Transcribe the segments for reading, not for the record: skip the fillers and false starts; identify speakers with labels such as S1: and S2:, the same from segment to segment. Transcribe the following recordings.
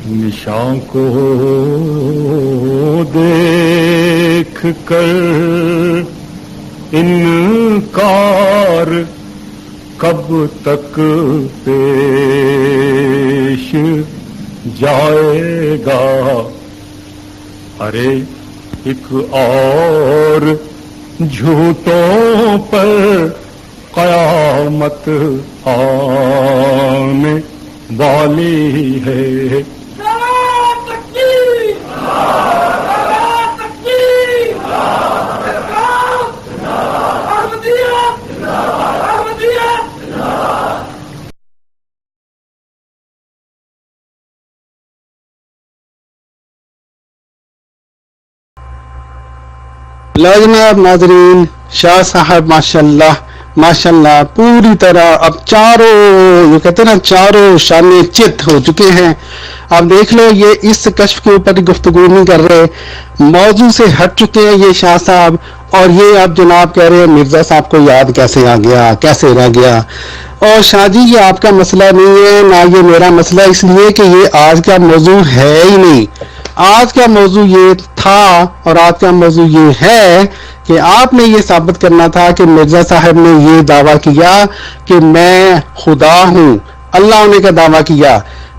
S1: निशां को देख कर इनकार कब तक पेश जाएगा। अरे एक और झूठों पर कयामत आने वाली है।
S2: लो जनाब नाजरीन, शाह साहब माशाल्लाह माशाल्लाह पूरी तरह अब चारों, ये कहते हैं ना, चारों शाने चित हो चुके हैं। अब देख लो, ये इस कश्फ के ऊपर गुफ्तगू नहीं कर रहे, मौजू से हट चुके हैं ये शाह साहब। और ये अब जनाब कह रहे हैं मिर्जा साहब को याद कैसे आ गया, कैसे रह गया। और शाह जी, ये आपका मसला नहीं है ना ये मेरा मसला, इसलिए कि ये आज का मौजू है ही नहीं। आज का मौजू ये था और आज का मौजू ये है कि आपने ये साबित करना था कि मिर्जा साहब ने ये दावा किया कि मैं खुदा हूँ, अल्लाह होने का दावा किया।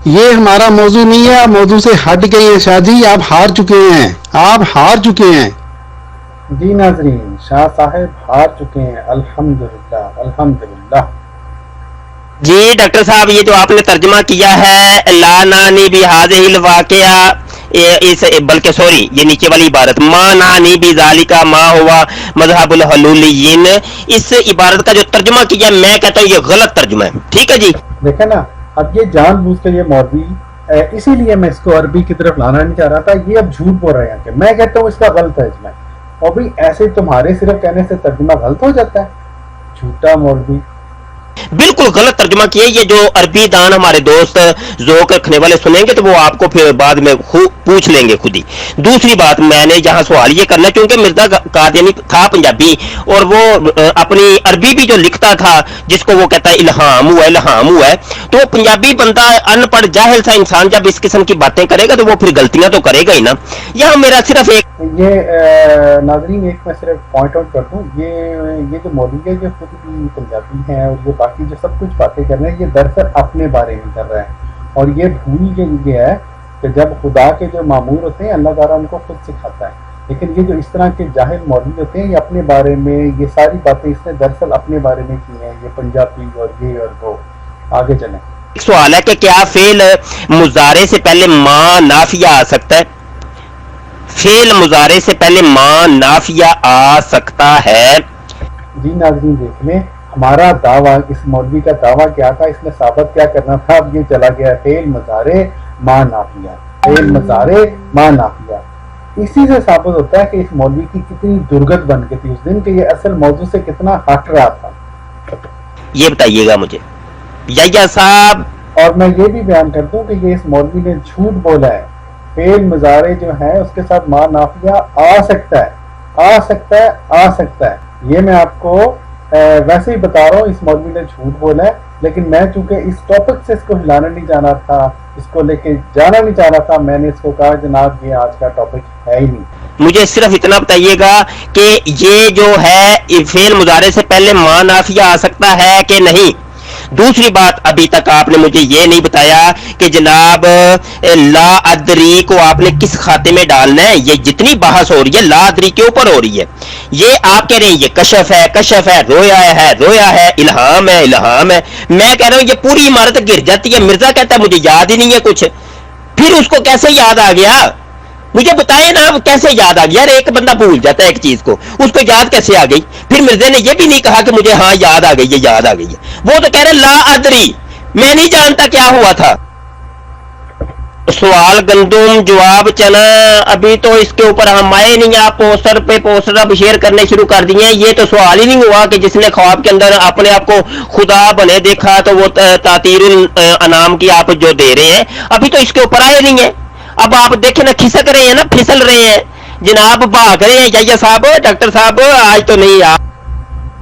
S2: ये हमारा मौजू नहीं है, आप मौजू से हट गए हैं शाह जी, आप हार चुके हैं, आप हार चुके हैं।
S3: जी नाजरीन, शाह साहब हार चुके हैं, अल्हम्दुलिल्लाह अल्हम्दुलिल्लाह।
S4: जी डॉक्टर साहब, ये जो आपने तर्जमा किया है ला नानी भी हाज़िहिल वाक़िया, इस बल्कि सॉरी ये नीचे वाली इबारत मा नानी भी ज़ालिका मा हुआ मज़हबुल हलूलिय्यिन, इस इबारत का जो तर्जमा किया मैं कहता हूँ ये गलत तर्जमा है। ठीक है जी,
S3: देखे ना, अब ये जानबूझ के ये मौलवी, इसीलिए मैं इसको अरबी की तरफ लाना नहीं चाह रहा था, ये अब झूठ बोल रहे हैं कि मैं कहता हूँ इसका गलत है इसमें। और भी ऐसे तुम्हारे सिर्फ कहने से तर्जुमा गलत हो जाता है, झूठा मौलवी।
S4: बिल्कुल गलत तर्जुमा किया। ये जो अरबी दान हमारे दोस्त ज़ौक़ रखने वाले सुनेंगे तो वो आपको फिर बाद में पूछ लेंगे खुद ही। दूसरी बात, मैंने जहां सवाल ये करना, क्योंकि मिर्जा कादियानी था पंजाबी और वो अपनी अरबी भी जो लिखता था जिसको वो कहता है इल्हाम हुआ है, तो पंजाबी बंदा अनपढ़ जाहिल सा इंसान जब इस किस्म की बातें करेगा तो वो फिर गलतियां तो करेगा ही ना। यहाँ मेरा सिर्फ एक
S3: ये नाज़रीन, एक मैं सिर्फ पॉइंट आउट कर दूं, ये जो मौलवी है ये खुद भी पंजाबी हैं और ये बाकी जो सब कुछ बातें कर रहे हैं ये दरअसल अपने बारे में कर रहे हैं। और ये भूल ये है कि जब खुदा के जो मामूर होते हैं अल्लाह ताला उनको खुद सिखाता है, लेकिन ये जो इस तरह के जाहिल मौलवी होते हैं ये अपने बारे में ये सारी बातें इसने दरअसल अपने बारे में की हैं, ये पंजाबी और ये और वो। आगे चलें।
S4: सवाल है कि क्या फेल मुजारे से पहले मां नाफिया आ सकता है? फेल मुजारे से पहले मां नाफिया आ सकता है?
S3: जी नाज़रीन, देख लें, हमारा दावा, इस मौलवी का दावा क्या था, इसने साबित क्या करना था, अब ये चला गया फेल मजारे मां नाफिया, फेल मजारे मां नाफिया। इसी से साबित होता है कि इस मौलवी की कितनी दुर्गत बन गई थी उस दिन, कि ये असल मौजू से कितना हट रहा था।
S4: ये बताइएगा मुझे या साहब।
S3: और मैं ये भी बयान कर दूं कि ये इस मौलवी ने झूठ बोला है, फेल मजारे जो है उसके साथ मां नाफिया आ सकता है, आ सकता है, आ सकता है। ये मैं आपको वैसे ही बता रहा हूँ, इस मौलवी ने झूठ बोला है, लेकिन मैं चूंकि इस टॉपिक से इसको हिलाना नहीं जाना था, इसको लेके जाना नहीं चाह रहा था, मैंने इसको कहा जनाब ये आज का टॉपिक है ही नहीं।
S4: मुझे सिर्फ इतना बताइएगा कि ये जो है फेल मुजारे से पहले मां नाफिया आ सकता है कि नहीं। दूसरी बात, अभी तक आपने मुझे ये नहीं बताया कि जनाब ला अदरी को आपने किस खाते में डालना है। ये जितनी बहस हो रही है ला अदरी के ऊपर हो रही है, ये आप कह रहे हैं ये कशफ है, रोया है, इल्हाम है। मैं कह रहा हूं ये पूरी इमारत गिर जाती है। मिर्जा कहता है मुझे याद ही नहीं है कुछ, फिर उसको कैसे याद आ गया? मुझे बताए ना, कैसे याद आ गया? यार एक बंदा भूल जाता है एक चीज को, उसको याद कैसे आ गई? फिर मिर्जे ने ये भी नहीं कहा कि मुझे हाँ याद आ गई है। वो तो कह रहे ला अदरी, मैं नहीं जानता क्या हुआ था। सवाल गंदुम, जवाब चना। अभी तो इसके ऊपर हम आए नहीं, आप पोस्टर अब शेयर करने शुरू कर दिए। ये तो सवाल ही नहीं हुआ कि जिसने ख्वाब के अंदर अपने आप को खुदा बने देखा तो वो तातीरुल अनाम की आप जो दे रहे हैं, अभी तो इसके ऊपर आए नहीं है। अब आप देखें ना, खिसक रहे हैं ना, फिसल रहे हैं जनाब, भाग रहे हैं। या साहब, डॉक्टर साहब आज तो नहीं आप।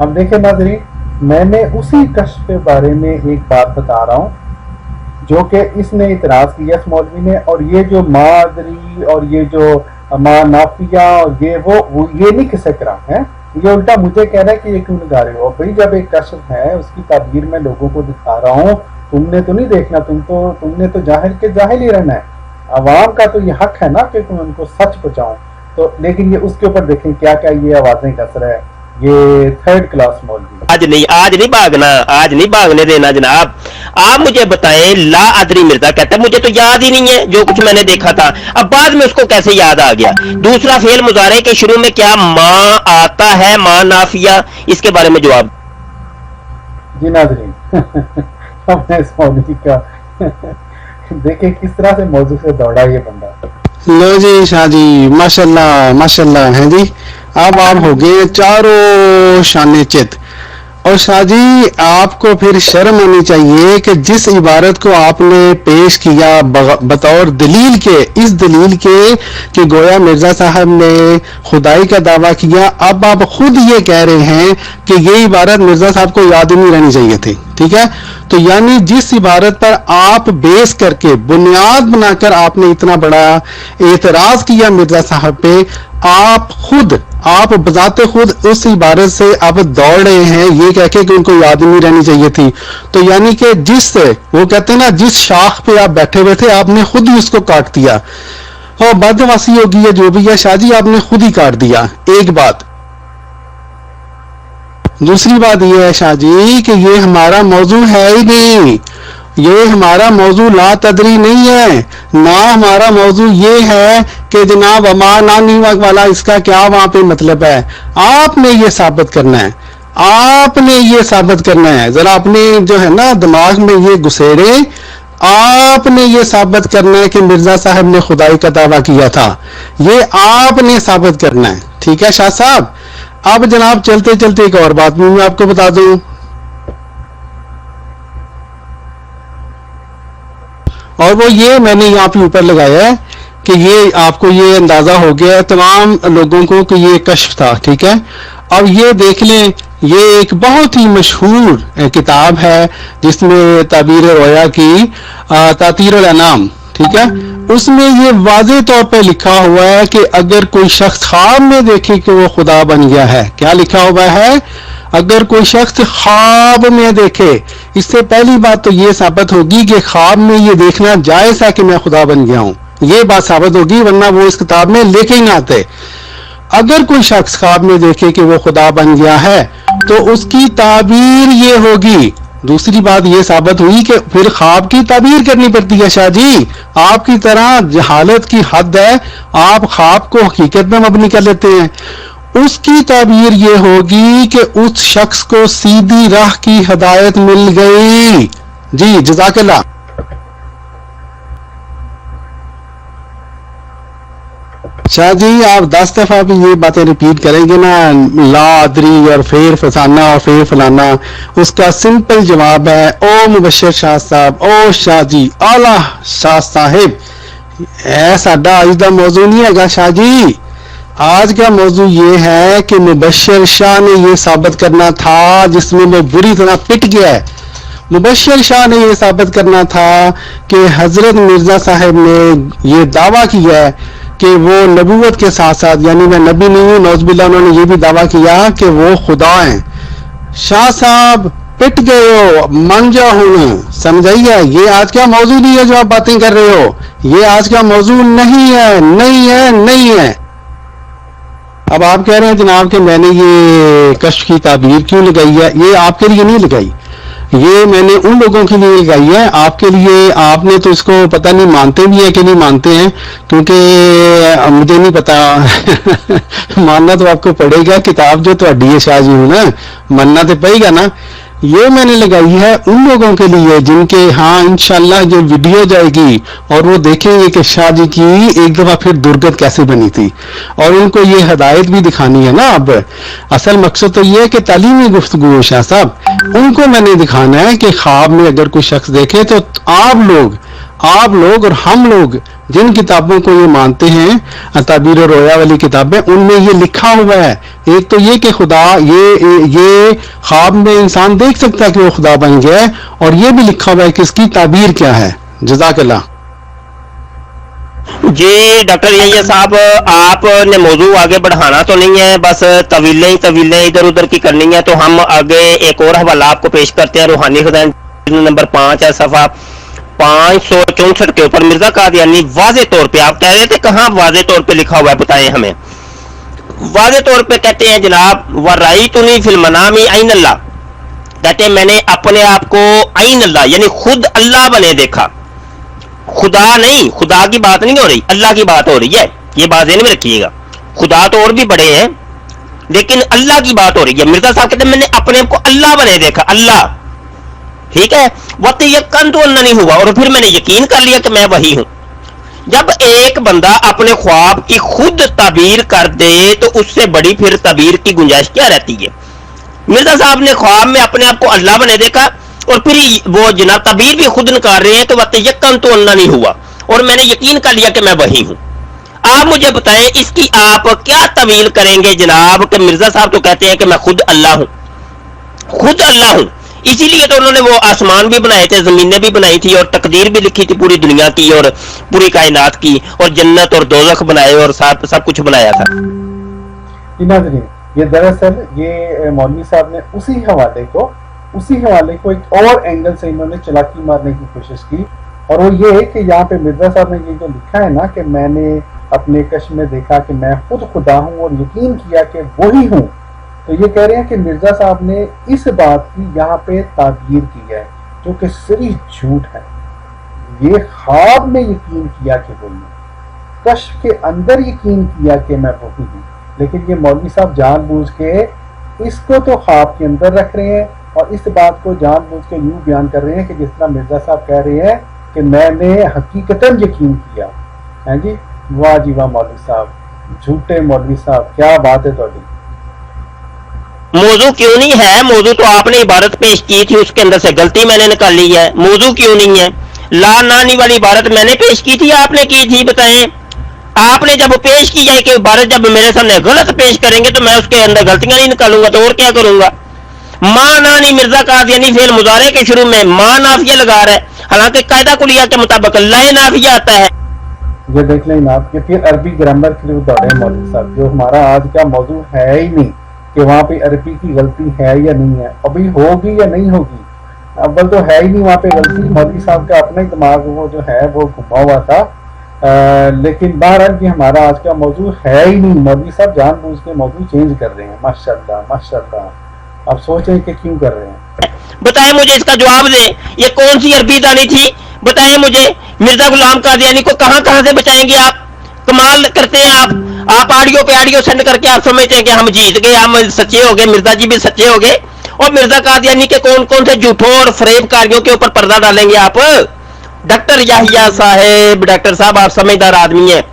S3: अब देखें नाज़रीन, मैंने उसी कश्फ के बारे में एक बात बता रहा हूँ جو کہ اس نے اعتراض کیا اس مولوی نے. اور یہ جو مادری اور یہ جو ماں نافیہ اور یہ نہیں کسے کرام ہے, یہ الٹا مجھے کہہ رہا ہے کہ یہ کیوں لگا رہے ہو بھائی. جب ایک کشف ہے اس کی تعبیر میں لوگوں کو دکھا رہا ہوں, تم نے تو نہیں دیکھنا, تم نے تو جاہل کے جاہل ہی رہنا ہے. عوام کا تو یہ حق ہے نا کہ تم ان کو سچ پہنچاؤ. تو لیکن یہ اس کے اوپر دیکھیں کیا کیا یہ آوازیں کس رہا ہے, یہ تھرڈ کلاس مولوی.
S4: آج نہیں بھاگنا, آج نہیں بھاگنے دینا جناب. آپ مجھے بتائیں, لا ادری مرزا کہتا ہے مجھے تو یاد ہی نہیں ہے جو کچھ میں نے دیکھا تھا, اب بعد میں اس کو کیسے یاد آ گیا. دوسرا فعل مضارع کے شروع میں کیا ماں آتا ہے, ماں نافیہ, اس کے بارے میں جواب.
S3: جی ناظرین, ہم نے اس مولوی کا دیکھیں کس طرح سے موضوع سے دوڑا یہ بندہ.
S2: لو جی شاہ جی, ماشاءاللہ ماشاءاللہ ہیں جی. اب آپ ہو گئے چاروں شانے چت. اور شاہ جی آپ کو پھر شرم آنی چاہیے کہ جس عبارت کو آپ نے پیش کیا بطور دلیل کے, اس دلیل کے کہ گویا مرزا صاحب نے خدائی کا دعویٰ کیا, اب آپ خود یہ کہہ رہے ہیں کہ یہ عبارت مرزا صاحب کو یاد نہیں رہنی چاہیے تھی. ٹھیک ہے, تو یعنی جس عبارت پر آپ بیس کر کے بنیاد بنا کر آپ نے اتنا بڑا اعتراض کیا مرزا صاحب پہ, آپ بذات خود اس عبارت سے آپ دوڑ رہے ہیں یہ کہہ کے کہ ان کو یاد نہیں رہنی چاہیے تھی. تو یعنی کہ جس وہ کہتے ہیں نا جس شاخ پہ آپ بیٹھے ہوئے تھے آپ نے خود ہی اس کو کاٹ دیا. اور بدواسی ہوگی یا جو بھی ہے شاہ جی, آپ نے خود ہی کاٹ دیا. ایک بات. دوسری بات یہ ہے شاہ جی کہ یہ ہمارا موضوع ہے ہی نہیں, یہ ہمارا موضوع لا تدری نہیں ہے, نہ ہمارا موضوع یہ ہے کہ جناب امانانی والا اس کا کیا وہاں پہ مطلب ہے. آپ نے یہ ثابت کرنا ہے, آپ نے یہ ثابت کرنا ہے. ذرا اپنے جو ہے نا دماغ میں یہ گسیڑے, آپ نے یہ ثابت کرنا ہے کہ مرزا صاحب نے خدائی کا دعویٰ کیا تھا, یہ آپ نے ثابت کرنا ہے. ٹھیک ہے شاہ صاحب. اب جناب چلتے چلتے ایک اور بات میں آپ کو بتا دوں, اور وہ یہ میں نے یہاں پہ اوپر لگایا ہے کہ یہ آپ کو یہ اندازہ ہو گیا ہے تمام لوگوں کو کہ یہ کشف تھا. ٹھیک ہے, اب یہ دیکھ لیں, یہ ایک بہت ہی مشہور کتاب ہے جس میں تعبیر رویا کی تاطیر الانام. ٹھیک ہے, اس میں یہ واضح طور پہ لکھا ہوا ہے کہ اگر کوئی شخص خواب میں دیکھے کہ وہ خدا بن گیا ہے, کیا لکھا ہوا ہے, اگر کوئی شخص خواب میں دیکھے, اس سے پہلی بات تو یہ ثابت ہوگی کہ خواب میں یہ دیکھنا جائز ہے کہ میں خدا بن گیا ہوں, یہ بات ثابت ہوگی, ورنہ وہ اس کتاب میں لے کے ہی نہ آتے. اگر کوئی شخص خواب میں دیکھے کہ وہ خدا بن گیا ہے تو اس کی تعبیر یہ ہوگی. دوسری بات یہ ثابت ہوئی کہ پھر خواب کی تعبیر کرنی پڑتی ہے. شاہ جی آپ کی طرح جہالت کی حد ہے, آپ خواب کو حقیقت میں مبنی کر لیتے ہیں. اس کی تعبیر یہ ہوگی کہ اس شخص کو سیدھی راہ کی ہدایت مل گئی. جی جزاک اللہ. شاہ جی آپ 10 دفعہ بھی یہ باتیں ریپیٹ کریں گے نا, لا ادری اور پھر فسانہ اور پھر فلانا, اس کا سمپل جواب ہے او مبشر شاہ صاحب, او شاہ جی اعلیٰ شاہ صاحب, اے ساڈا آج دا موضوع نہیں ہے گا شاہ جی. آج کا موضوع یہ ہے کہ مبشر شاہ نے یہ ثابت کرنا تھا, جس میں وہ بری طرح پٹ گیا ہے. مبشر شاہ نے یہ ثابت کرنا تھا کہ حضرت مرزا صاحب نے یہ دعویٰ کیا ہے کہ وہ نبوت کے ساتھ ساتھ, یعنی میں نبی نہیں ہوں نعوذ باللہ, انہوں نے یہ بھی دعویٰ کیا کہ وہ خدا ہیں. شاہ صاحب پٹ گئے ہو, من جا ہوں, سمجھائیے. یہ آج کا موضوع نہیں ہے جو آپ باتیں کر رہے ہو, یہ آج کا موضوع نہیں ہے, نہیں ہے, نہیں ہے. اب آپ کہہ رہے ہیں جناب کہ میں نے یہ کشف کی تعبیر کیوں لگائی ہے, یہ آپ کے لیے نہیں لگائی, یہ میں نے ان لوگوں کے لیے لگائی ہے. آپ کے لیے, آپ نے تو اس کو پتہ نہیں مانتے بھی ہیں کہ نہیں مانتے ہیں, کیونکہ مجھے نہیں پتا ماننا تو آپ کو پڑے گا, کتاب جو تو ہے شاہ جی ہوں نا, ماننا تو پڑے گا نا. یہ میں نے لگائی ہے ان لوگوں کے لیے جن کے ہاں انشاءاللہ جو ویڈیو جائے گی اور وہ دیکھیں گے کہ شاہ جی کی ایک دفعہ پھر درگت کیسے بنی تھی, اور ان کو یہ ہدایت بھی دکھانی ہے نا. اب اصل مقصد تو یہ ہے کہ تعلیمی گفتگو شاہ صاحب, ان کو میں نے دکھانا ہے کہ خواب میں اگر کوئی شخص دیکھے تو آپ لوگ اور ہم لوگ जिन किताबों को ये मानते हैं ताबीर और रोया वाली किताबें, उनमें ये लिखा हुआ है एक तो ये कि खुदा ये ख्वाब में इंसान देख सकता है कि वो खुदा बन गया है, और ये भी लिखा हुआ है कि इसकी ताबीर क्या है। जज़ाकल्लाह।
S4: जी डॉक्टर यही साहब, आपने मौजू आगे बढ़ाना तो नहीं है, बस तवीलें इधर उधर की करनी है। तो हम आगे एक और हवाला आपको पेश करते हैं। रूहानी खजान नंबर 5 है, सफा 564 के ऊपर मिर्जा कादियानी वाज़े तौर पे, आप कह रहे थे कहाँ वाज़े तौर पे लिखा हुआ है, बताएं हमें। वाज़े तौर पे कहते हैं जनाब, वराइतुनी फिल मनामी आइन अल्लाह, कहते हैं मैंने अपने आप को आइन अल्लाह यानी खुद अल्लाह बने देखा। खुदा नहीं, खुदा की बात नहीं हो रही, अल्लाह की बात हो रही है, ये बात ध्यान में रखिएगा। खुदा तो और भी बड़े हैं, लेकिन अल्लाह की बात हो रही है। मिर्जा साहब कहते हैं मैंने अपने आप को अल्लाह बने देखा, अल्लाह, ठीक है। वक्त यकीन तो अल्लाह नहीं हुआ, और फिर मैंने यकीन कर लिया कि मैं वही हूं। जब एक बंदा अपने ख्वाब की खुद ताबीर कर दे तो उससे बड़ी फिर ताबीर की गुंजाइश क्या रहती है। मिर्जा साहब ने ख्वाब में अपने आप को अल्लाह बने देखा, और फिर वो जनाब ताबीर भी खुद नकार रहे हैं, तो वक्त यकीन तो अल्लाह नहीं हुआ, और मैंने यकीन कर लिया कि मैं वही हूं। आप मुझे बताएं इसकी आप क्या तवील करेंगे जनाब, कि मिर्जा साहब तो कहते हैं कि मैं खुद अल्लाह हूं, खुद अल्लाह हूं। इसीलिए तो उन्होंने वो आसमान भी बनाए थे, जमीनें भी बनाई थी, और तकदीर भी लिखी थी पूरी दुनिया की और पूरी कायनात की, और जन्नत और दोज़ख बनाए, और सब कुछ बनाया था।
S3: ये दरअसल ये मौलवी साहब ने उसी हवाले को एक और एंगल से इन्होंने चलाकी मारने की कोशिश की, और वो ये कि यहाँ पे मिर्जा साहब ने ये जो लिखा है ना कि मैंने अपने कश्फ में देखा कि मैं खुद खुदा हूँ और यकीन किया कि वही हूँ, तो ये कह रहे हैं कि मिर्जा साहब ने इस बात की यहाँ पे ताबीर की है जो कि सरी झूठ है। ये ख्वाब में यकीन किया कि वही हूँ, कश्फ के अंदर यकीन किया कि मैं वही हूँ, लेकिन ये मौलवी साहब जानबूझ के इसको तो ख्वाब के अंदर रख रहे हैं, और इस बात को जानबूझ के यूं बयान कर रहे हैं कि जिस तरह मिर्जा साहब कह रहे हैं कि मैंने हकीकतन यकीन किया है। जी वाह जी वाह मौलवी साहब, झूठे मौलवी साहब, क्या बात है ਤੁਹਾਡੀ।
S4: मौजू क्यों नहीं है, मौजू तो आपने इबारत पेश की थी, उसके अंदर से गलती मैंने निकाल ली है। मौजू क्यों नहीं है, ला नानी वाली इबारत मैंने पेश की थी, आपने की थी, बताएं। आपने जब पेश की जाए कि इबारत जब मेरे सामने गलत पेश करेंगे तो मैं उसके अंदर गलतियां नहीं निकालूंगा, तो और क्या करूंगा। मां नानी मिर्जा कादियानी फेल मुजारे के शुरू में मां नाफिया लगा रहा है, हालांकि कायदा कुलिया के मुताबिक लय नाफिया आता है।
S3: ये देख लें आप, ये फिर अरबी ग्रामर के लिए बता रहे हैं मौलवी साहब, जो हमारा आज का मौजू है ही नहीं कि वहाँ पे अरबी की गलती है या नहीं है, अभी होगी या नहीं होगी, अव्वल तो है ही नहीं वहाँ पे गलती। मौलवी साहब का अपना ही दिमाग वो जो है वो घुमा हुआ था, लेकिन बहरहाल ये हमारा आज का मौजू है ही नहीं। मौलवी साहब जानबूझ के मौजू चेंज कर रहे हैं, माशाल्लाह माशाल्लाह। आप सोच रहे हैं कि क्यों कर रहे हैं,
S4: बताएं मुझे इसका जवाब दे। ये कौन सी अरबी दानी थी, बताएं मुझे। मिर्जा गुलाम कादियानी को कहां कहां से बचाएंगे आप, कमाल करते हैं आप ऑडियो पे ऑडियो सेंड करके आप समझते हैं कि हम जीत गए, हम सच्चे हो गए, मिर्जा जी भी सच्चे हो गए, और मिर्जा कादियानी के कौन कौन से झूठों और फरेबकारियों के ऊपर पर्दा डालेंगे आप। डॉक्टर याहिया साहेब, डॉक्टर साहब आप समझदार आदमी हैं,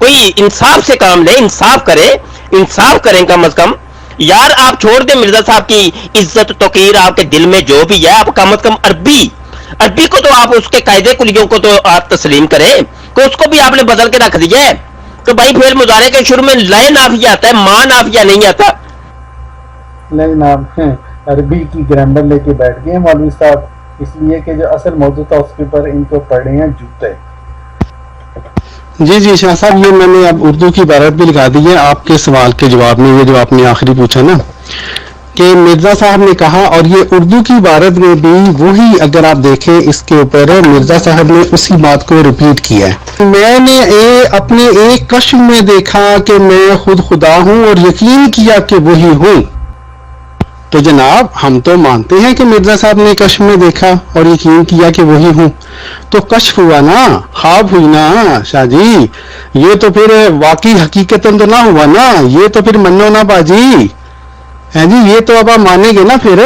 S4: कोई इंसाफ से काम ले, इंसाफ करें कम अज कम यार। आप छोड़ दें मिर्जा साहब की इज्जत तौकीर आपके दिल में जो भी है, आप कम अज कम अरबी को तो आप उसके कायदे कुलियों को तो आप तस्लीम करें, तो उसको भी आपने बदल के रख दिया है। तो भाई फिर मुजारे के शुरू में लय नाफिया आता है, मां नाफिया नहीं आता।
S3: नहीं नाम अरबी की ग्रामर लेके बैठ गए मौलवी साहब, इसलिए कि जो असल मौजूद था उसके ऊपर इनको पढ़े हैं जूते।
S2: जी शाह साहब, ये मैंने अब उर्दू की इबारत भी लिखा दी है आपके सवाल के जवाब में, ये जो आपने आखिरी पूछा ना कि मिर्जा साहब ने कहा, और ये उर्दू की इबारत में भी वही, अगर आप देखें इसके ऊपर मिर्जा साहब ने उसी बात को रिपीट किया है। मैंने अपने एक कश्फ में देखा कि मैं खुद खुदा हूं और यकीन किया कि वही हूं। तो जनाब हम तो मानते हैं कि मिर्जा साहब ने कश्फ में देखा और यकीन किया कि वही हूं, तो कश्फ हुआ ना, ख्वाब हुई ना शाह जी, ये तो फिर वाकई हकीकतन तो ना हुआ ना, ये तो फिर मन्नो ना बाजी है जी, ये तो अब आप मानेंगे ना फिर।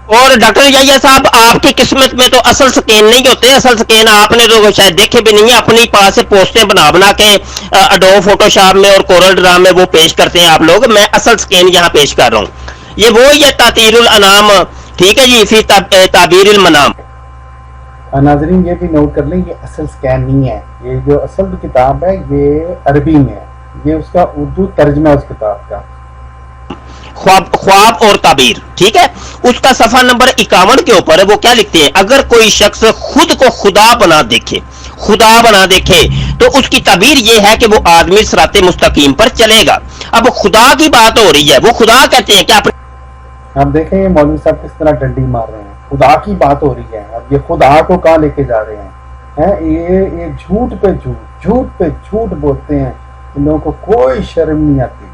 S4: और डॉक्टर याहिया साहब आपकी किस्मत में तो असल स्कैन नहीं होते, असल स्कैन आपने तो शायद देखे भी नहीं है, अपनी पास से पोस्टें बना के एडोब फोटोशॉप में और कोरल ड्रा में वो पेश करते हैं आप लोग। मैं असल स्कैन यहाँ पेश कर रहा हूँ, ये वो ही है तातीरुल अनाम, ठीक है जी, फिर ताबीरुल मनाम।
S3: नाजरीन ये भी नोट कर लें, ये असल स्कैन नहीं है, ये जो असल किताब है ये अरबी में है, ये उसका उर्दू तर्जमा है उस किताब का।
S4: ख्वाब और ताबीर, ठीक है, उसका सफा नंबर 51 के ऊपर है। वो क्या लिखते हैं, अगर कोई शख्स खुद को खुदा बना देखे तो उसकी ताबीर ये है कि वो आदमी सिराते मुस्तकीम पर चलेगा। अब खुदा की बात हो रही है, वो खुदा कहते हैं क्या?
S3: आप देखें ये मौलवी साहब किस तरह डंडी मार रहे हैं, खुदा की बात हो रही है, अब ये खुदा को कहाँ लेके जा रहे हैं? ये झूठ पे झूठ बोलते हैं, इन लोगों को कोई शर्म नहीं आती।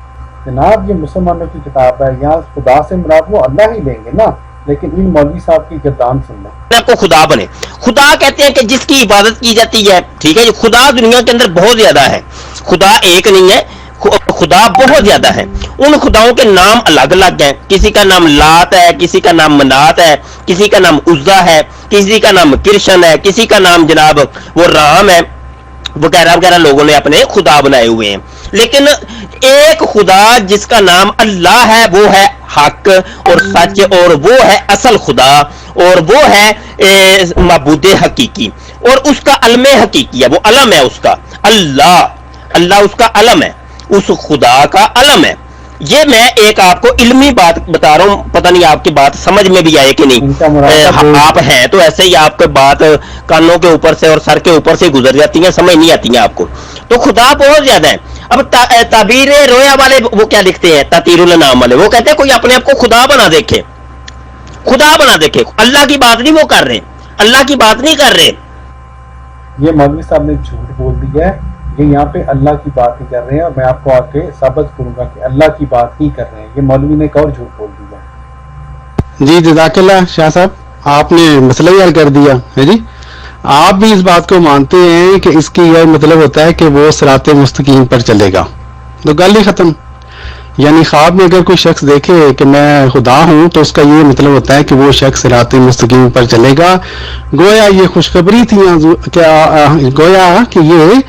S3: जनाब ये मुसलमानों की किताब है, यहाँ खुदा से मुराद वो अल्लाह ही लेंगे ना, लेकिन इन मौलवी साहब की गर्दान सुन लो।
S4: को खुदा बने, खुदा कहते हैं कि जिसकी इबादत की जाती है, ठीक है। खुदा दुनिया के अंदर बहुत ज्यादा है, खुदा एक नहीं है, खुदा बहुत ज्यादा है। उन खुदाओं के नाम अलग अलग हैं, किसी का नाम लात है, किसी का नाम मनात है, किसी का नाम उज्जा है, किसी का नाम किरशन है, किसी का नाम जनाब वो राम है, वगैरह वगैरह लोगों ने अपने खुदा बनाए हुए हैं। लेकिन एक खुदा जिसका नाम अल्लाह है, वो है हक और सच, और वो है असल खुदा, और वो है माबूद हकीकी, और उसका अलम हकीकी है, वो अलम है उसका, अल्लाह उसका अलम है, उस खुदा का अलम है। ये मैं एक आपको इल्मी बात बता रहा हूँ, पता नहीं आपकी बात समझ में भी आए कि नहीं। आप हैं तो ऐसे ही आपको बात कानों के ऊपर से और सर के ऊपर से गुजर जाती है, समझ नहीं आती है आपको। तो खुदा बहुत ज्यादा है। अब ताबीर रोया वाले वो क्या लिखते हैं, तातीरुल नाम वाले, वो कहते हैं कोई अपने आप को खुदा बना देखे, अल्लाह की बात नहीं वो कर रहे, अल्लाह की बात नहीं कर रहे।
S3: ये मौलवी साहब ने झूठ बोल दिया है, ये यहाँ पे अल्लाह की बात ही कर रहे हैं, और मैं आपको आके साबित करूंगा कि अल्लाह की बात ही कर रहे हैं। ये मौलवी ने एक और झूठ बोल दिया।
S2: जी जज़ाकल्लाह शाह साहब, आपने मसला ही हल कर दिया है जी। आप भी इस बात को मानते हैं कि इसकी यह मतलब होता है कि वो सिराते मुस्तकीम पर चलेगा, तो गल ही खत्म। यानी ख्वाब में अगर कोई शख्स देखे कि मैं खुदा हूं, तो उसका ये मतलब होता है कि वो शख्स सिराते मुस्तकीम पर चलेगा। गोया ये खुशखबरी थी, गोया कि ये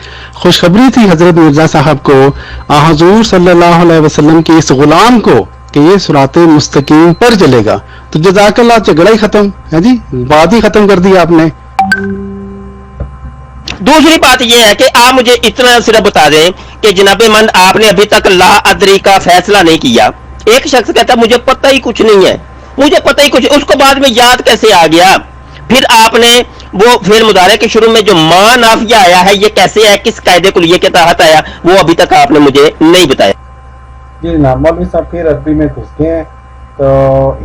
S2: खुशखबरी थी हजरत मिर्जा साहब को हुजूर सल्लल्लाहु अलैहि वसल्लम के इस गुलाम को कि ये सिराते मुस्तकीम पर चलेगा। तो जज़ाकल्लाह, झगड़ा ही खत्म है जी, बात ही खत्म कर दी आपने।
S4: दूसरी बात यह है कि आप मुझे इतना सिर्फ बता दें कि जनाबे मन आपने अभी तक ला अदरी का फैसला नहीं किया। एक शख्स कहता मुझे पता ही कुछ नहीं है, मुझे पता ही कुछ, उसको बाद में याद कैसे आ गया? फिर आपने वो फेल मुदारे के शुरू में जो मा नाफिया आया है, ये कैसे है, किस कायदे कुलिये के तहत आया, वो अभी तक आपने मुझे नहीं बताया।
S3: जी ना, मौलवी साहब फिर अरबी में घुस गए हैं, तो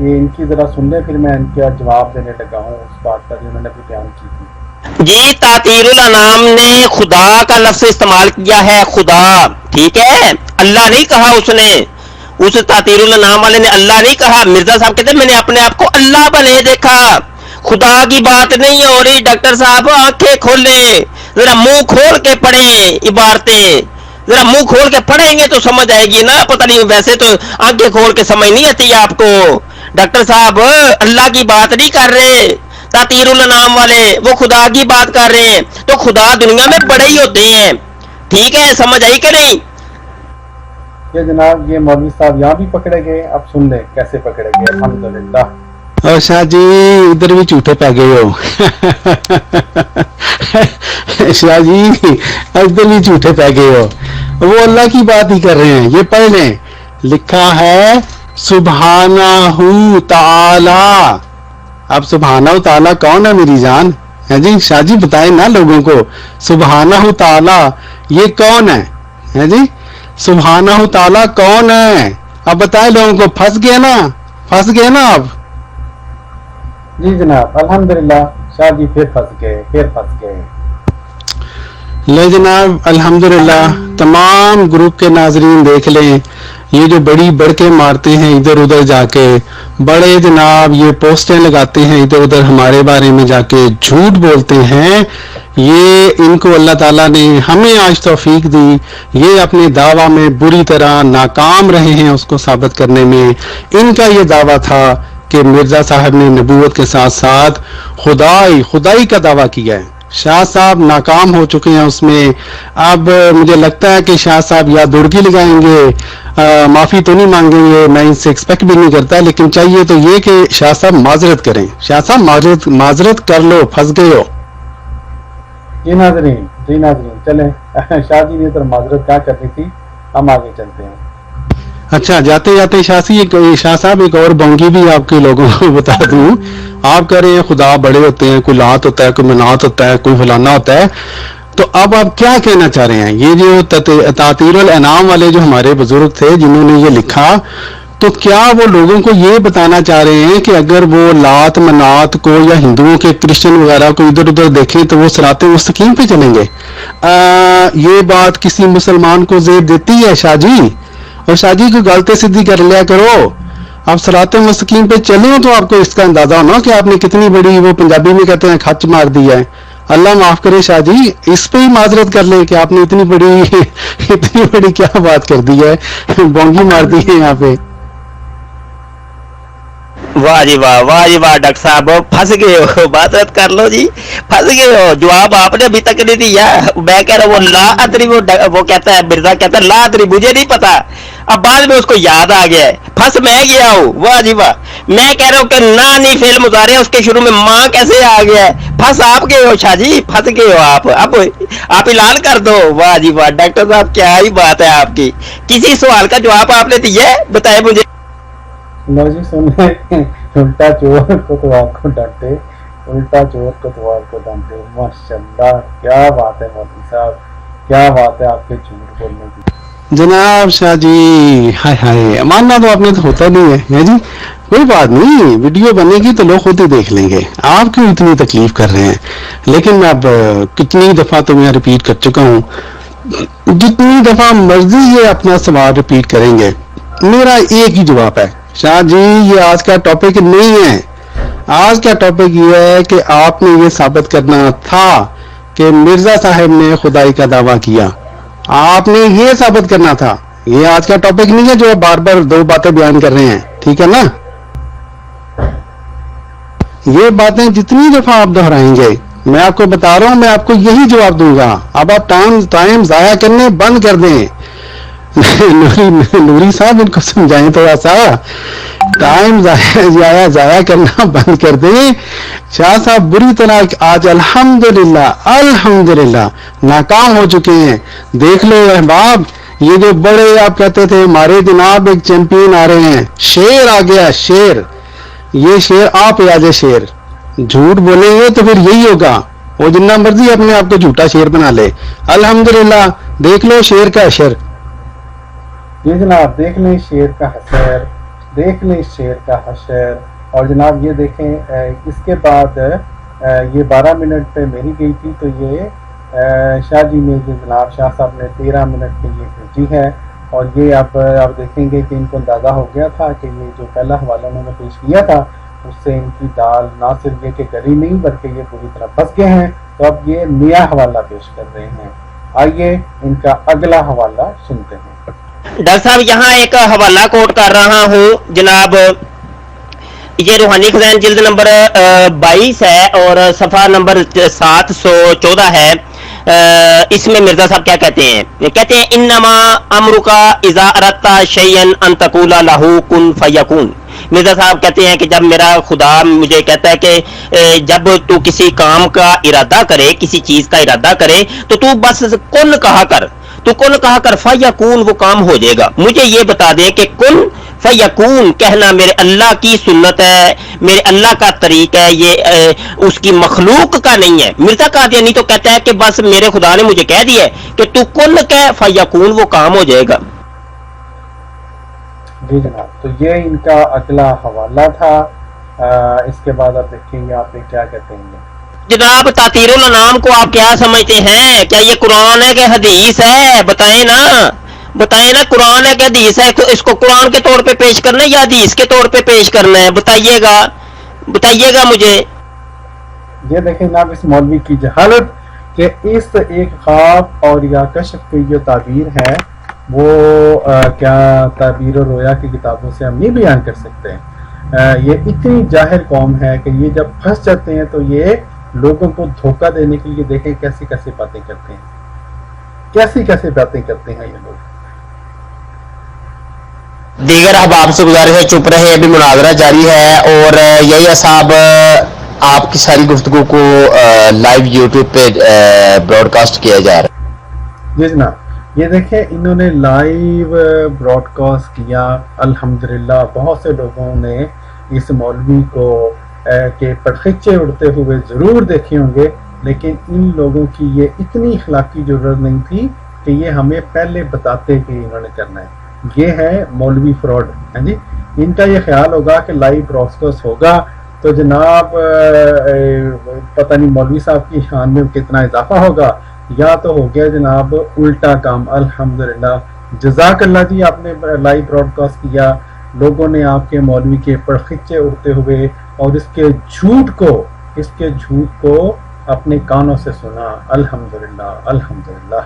S3: ये इनकी जरा सुन ले, फिर मैं इनका जवाब देने लगा हूँ उस बात का जो उन्होंने भी बयान की थी।
S4: जी तातीरुल अनाम ने खुदा का लफ्ज इस्तेमाल किया है, खुदा, ठीक है, अल्लाह नहीं कहा उसने। उस तातीरुल अनाम वाले ने अल्लाह नहीं कहा। मिर्जा साहब कहते मैंने अपने आप को अल्लाह बने देखा, खुदा की बात नहीं हो रही। डॉक्टर साहब आंखें खोले, जरा मुंह खोल के पढ़े इबारतें, जरा मुंह खोल के पढ़ेंगे तो समझ आएगी ना। पता नहीं वैसे तो आंखें खोल के समझ नहीं आती आपको। डॉक्टर साहब अल्लाह की बात नहीं कर रहे, तातीरुल नाम वाले वो खुदा की बात कर रहे हैं। तो खुदा दुनिया में बड़े ही होते हैं, ठीक है, समझ आई कि नहीं?
S3: ये जनाब ये मौलवी साहब यहाँ भी पकड़े गए, अब सुन ले कैसे पकड़े गए। अल्हम्दुलिल्लाह।
S2: और शाह जी इधर भी झूठे पै गए हो शाह जी इधर भी झूठे पै गए हो। वो अल्लाह की बात ही कर रहे हैं। ये पढ़ लें, लिखा है सुब्हानहू ताला। अब सुब्हानहू ताला कौन है मेरी जान? है जी, शाह जी बताएं ना लोगों को, सुब्हानहू ताला ये कौन है जी? सुब्हानहू ताला कौन है? अब बताएं लोगों को। फंस गए ना, फंस गए ना आप?
S3: जी जनाब अल्हम्दुलिल्लाह, शाह जी फिर फंस गए।
S2: ले जनाब अल्हम्दुलिल्लाह, तमाम ग्रुप के नाजरीन देख लें, ये जो बड़ी बड़के मारते हैं इधर उधर जाके, बड़े जनाब ये पोस्टें लगाते हैं इधर उधर हमारे बारे में जाके, झूठ बोलते हैं, ये इनको अल्लाह ताला ने हमें आज तौफीक दी, ये अपने दावा में बुरी तरह नाकाम रहे हैं उसको साबित करने में। इनका ये दावा था कि मिर्जा साहब ने नबूवत के साथ साथ खुदाई का दावा किया है। शाह साहब नाकाम हो चुके हैं उसमें। अब मुझे लगता है कि शाह साहब या दुड़की लगाएंगे, माफी तो नहीं मांगेंगे, मैं इनसे एक्सपेक्ट भी नहीं करता, लेकिन चाहिए तो ये कि शाह साहब माजरत करें। शाह साहब माजरत कर लो, फंस गए हो।
S3: जी नाजरीन चलें, शाह जी ने तो माजरत क्या करनी थी, हम आगे चलते हैं।
S2: अच्छा, जाते जाते शाह साहब एक और बोंगी भी आपके लोगों को बता दूं। आप कह रहे हैं खुदा बड़े होते हैं, कोई लात होता है, कोई मनात होता है, कोई फलाना होता है, तो अब आप क्या कहना चाह रहे हैं? ये जो तातीरुल अनाम वाले जो हमारे बुजुर्ग थे जिन्होंने ये लिखा, तो क्या वो लोगों को ये बताना चाह रहे हैं कि अगर वो लात मनात को या हिंदुओं के क्रिश्चियन वगैरह को इधर उधर देखें तो वो सिराते मुस्तकीम पे चलेंगे? ये बात किसी मुसलमान को जेब देती है शाह जी? और शाह जी को गलते सीधी कर लिया करो। आप सिराते मुस्तकीम पे चले तो आपको इसका अंदाजा होना कि आपने कितनी बड़ी, वो पंजाबी में कहते हैं, खच मार दी है। अल्लाह माफ करे शाह जी, इस पे ही माजरत कर लें कि आपने इतनी बड़ी क्या बात कर दी है, बोंगी मार दी है यहाँ पे।
S4: वाह जी वाह, वाह जी वाह, डॉक्टर साहब फंस गए हो, बात कर लो जी, फंस गए हो। जवाब आपने अभी तक नहीं दिया। मैं कह रहा हूँ वो ला अदरी, वो कहता है, मिर्जा कहता है ला अदरी, मुझे नहीं पता। अब बाद में उसको याद आ गया है, फंस मैं गया हूँ। वाह जी वाह। मैं कह रहा हूँ कि ना नहीं फेल मुजारे, उसके शुरू में माँ कैसे आ गया है? फंस आप गए हो शाह जी, फंस गए हो आप। अब आप ऐलान कर दो। वाह जी वाह, डॉक्टर साहब क्या ही बात है आपकी। किसी सवाल का जवाब आपने दिया है? बताए मुझे।
S3: मौजी सुनने, उल्टा चोर को तो आपको डांटे, उल्टा चोर को तो आपको डांटे। माशाल्लाह, क्या बात है मौलवी साहब, क्या बात है आपके झूठ बोलने की।
S2: जनाब शाह जी, हाय हाय, मानना तो आपने तो होता नहीं है जी। कोई बात नहीं, वीडियो बनेगी तो लोग खुद ही देख लेंगे। आप क्यों इतनी तकलीफ कर रहे हैं? लेकिन मैं अब कितनी दफा तो मैं रिपीट कर चुका हूँ, जितनी दफा मर्जी ये अपना सवाल रिपीट करेंगे, मेरा एक ही जवाब है, शाह जी ये आज का टॉपिक नहीं है। आज का टॉपिक ये है कि आपने ये साबित करना था कि मिर्जा साहब ने खुदाई का दावा किया, आपने ये साबित करना था। ये आज का टॉपिक नहीं है जो बार बार दो बातें बयान कर रहे हैं, ठीक है ना? ये बातें जितनी दफा आप दोहराएंगे, मैं आपको बता रहा हूं, मैं आपको यही जवाब दूंगा। अब आप टाइम जाया करने बंद कर दें। नूरी साहब इनको समझाएं थोड़ा सा, टाइम जाया करना बंद कर दें। शाह साहब बुरी तरह आज अल्हम्दुलिल्लाह नाकाम हो चुके हैं। देख लो अहबाब, ये जो बड़े आप कहते थे हमारे जनाब एक चैंपियन आ रहे हैं, शेर आ गया, शेर। ये शेर आप आ जाए, शेर झूठ बोलेंगे तो फिर यही होगा। वो जितना मर्जी अपने आप को झूठा शेर बना ले, अल्हम्दुलिल्लाह देख लो शेर का हशर।
S3: ये जनाब देख लें शेर का हशर, देख लें शेर का हशर। और जनाब ये देखें, इसके बाद ये 12 मिनट पे मेरी गई थी, तो ये शाह जी ने जो जनाब शाह साहब ने 13 मिनट के लिए भेजी है। और ये आप देखेंगे कि इनको अंदाज़ा हो गया था कि ये जो पहला हवाला उन्होंने पेश किया था उससे इनकी दाल ना सिर्फ ये कि गली नहीं बल्कि ये पूरी तरह फंस गए हैं। तो अब ये नया हवाला पेश कर रहे हैं। आइए इनका अगला हवाला सुनते हैं।
S4: डॉक्टर साहब यहाँ एक हवाला कोट कर रहा हूँ जनाब, ये रूहानी खजान जिल्द नंबर 22 है और सफ़ा नंबर 714 है। इसमें मिर्जा साहब क्या कहते हैं? कहते हैं इन्नमा अमरुका इज़ा अरदता शैयन अन तक़ूला लहू कुन फयकून। मिर्जा साहब कहते हैं कि जब मेरा खुदा मुझे कहता है कि जब तू किसी काम का इरादा करे, किसी चीज का इरादा करे, तो तू बस कुन कहा कर, तू कुन कहा कर, फयकून वो काम हो जाएगा। मुझे ये बता दे कि कुन फयकून कहना मेरे अल्लाह की सुन्नत है, मेरे अल्लाह का तरीका है, ये उसकी मखलूक का नहीं है। मिर्जा कादियानी तो कहता है कि बस मेरे खुदा ने मुझे कह दिया है कि तू कुन कह, फयकून वो काम हो जाएगा।
S3: जी जनाब, तो ये इनका अगला हवाला था। इसके बाद आप देखेंगे आप क्या कहते हैं।
S4: जनाब तातीरुल अनाम को आप क्या समझते हैं? क्या ये कुरान है कि हदीस है? बताएं ना, बताएं ना, कुरान है कि हदीस है? इसको कुरान के तौर पे पेश करना है या हदीस के तौर पे पेश करना है? बताइएगा, बताइएगा मुझे।
S3: ये देखें जनाब इस मौलवी की जहालत कि इस एक ख्वाब और या कश्फ की जो ताबीर है वो क्या ताबीर और रोया की किताबों से हम नहीं बयान कर सकते हैं। ये इतनी जाहिर कौम है कि ये जब फंस जाते हैं तो ये लोगों को धोखा देने के लिए देखें कैसी कैसी बातें करते हैं, कैसी कैसी बातें करते हैं ये लोग।
S4: दीगर अहबाब से गुजारिश है चुप रहे, अभी मुनाजरा जारी है और यही साहब
S5: آپ کی ساری گفتگو کو لائیو یوٹیوب پہ براڈ کاسٹ کیا جا رہا ہے؟
S3: جی جناب، یہ دیکھیں انہوں نے لائیو براڈ کاسٹ کیا، الحمدللہ بہت سے لوگوں نے اس مولوی کو کے پرخچے اڑتے ہوئے ضرور دیکھے ہوں گے، لیکن ان لوگوں کی یہ اتنی اخلاقی ضرورت نہیں تھی کہ یہ ہمیں پہلے بتاتے کہ انہوں نے کرنا ہے۔ یہ ہے مولوی فراڈ، ہاں جی۔ ان کا یہ خیال ہوگا کہ لائیو براڈ کاسٹ ہوگا تو جناب پتہ نہیں مولوی صاحب کی شان میں کتنا اضافہ ہوگا، یا تو ہو گیا جناب الٹا کام۔ الحمدللہ، جزاک اللہ جی، آپ نے لائیو براڈ کاسٹ کیا، لوگوں نے آپ کے مولوی کے پرخچے اڑتے ہوئے اور اس کے جھوٹ کو اپنے کانوں سے سنا۔ الحمدللہ الحمدللہ۔